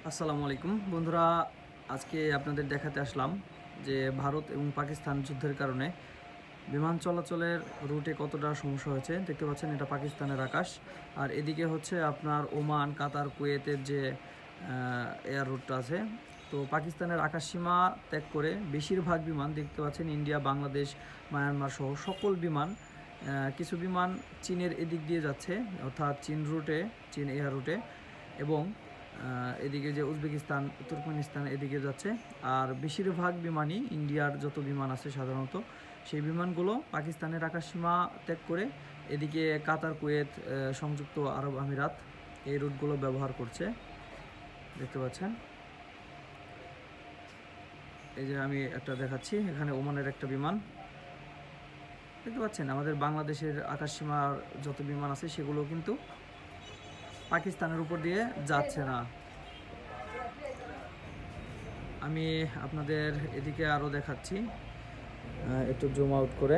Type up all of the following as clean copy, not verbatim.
আসসালামু আলাইকুম বন্ধুরা, আজকে আপনাদের দেখাতে আসলাম যে ভারত এবং পাকিস্তান যুদ্ধের কারণে বিমান চলাচলের রুটে কতটা সমস্যা হয়েছে। দেখতে পাচ্ছেন এটা পাকিস্তানের আকাশ, আর এদিকে হচ্ছে আপনার ওমান, কাতার, কুয়েতের যে এয়ার রুটটা আছে। তো পাকিস্তানের আকাশসীমা ত্যাগ করে বেশিরভাগ বিমান দেখতে পাচ্ছেন ইন্ডিয়া, বাংলাদেশ, মায়ানমার সহ সকল বিমান, কিছু বিমান চীনের এদিক দিয়ে যাচ্ছে, অর্থাৎ চীন রুটে, চীন এয়ার রুটে, এবং এদিকে যে উজবেকিস্তান, তুর্কমেনিস্তান এদিকে যাচ্ছে। আর বেশিরভাগ বিমানই ইন্ডিয়ার যত বিমান আছে সাধারণত সেই বিমানগুলো পাকিস্তানের আকাশসীমা ত্যাগ করে এদিকে কাতার, কুয়েত, সংযুক্ত আরব আমিরাত এই রুটগুলো ব্যবহার করছে। দেখতে পাচ্ছেন, এই যে আমি একটা দেখাচ্ছি, এখানে ওমানের একটা বিমান দেখতে পাচ্ছেন। আমাদের বাংলাদেশের আকাশসীমার যত বিমান আছে সেগুলো কিন্তু পাকিস্তানের উপর দিয়ে যাচ্ছে না। আমি আপনাদের এদিকে আরও দেখাচ্ছি, একটু জুম আউট করে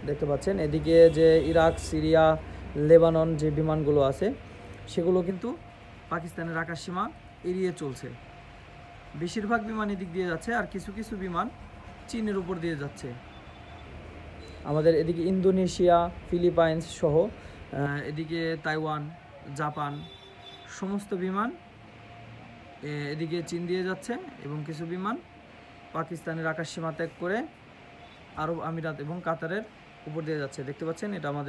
দেখতে পাচ্ছেন। এদিকে যে ইরাক, সিরিয়া, লেবানন যে বিমানগুলো আছে সেগুলো কিন্তু পাকিস্তানের আকাশসীমা এড়িয়ে চলছে। বেশিরভাগ বিমান এদিক দিয়ে যাচ্ছে, আর কিছু কিছু বিমান চীনের উপর দিয়ে যাচ্ছে। আমাদের এদিকে ইন্দোনেশিয়া, ফিলিপাইন্স সহ এদিকে তাইওয়ান, জাপান সমস্ত বিমান এদিকে চীন দিয়ে যাচ্ছে, এবং কিছু বিমান পাকিস্তানের আকাশসীমা ত্যাগ করে আরব আমিরাত এবং কাতারের উপর দিয়ে যাচ্ছে। দেখতে পাচ্ছেন এটা আমাদের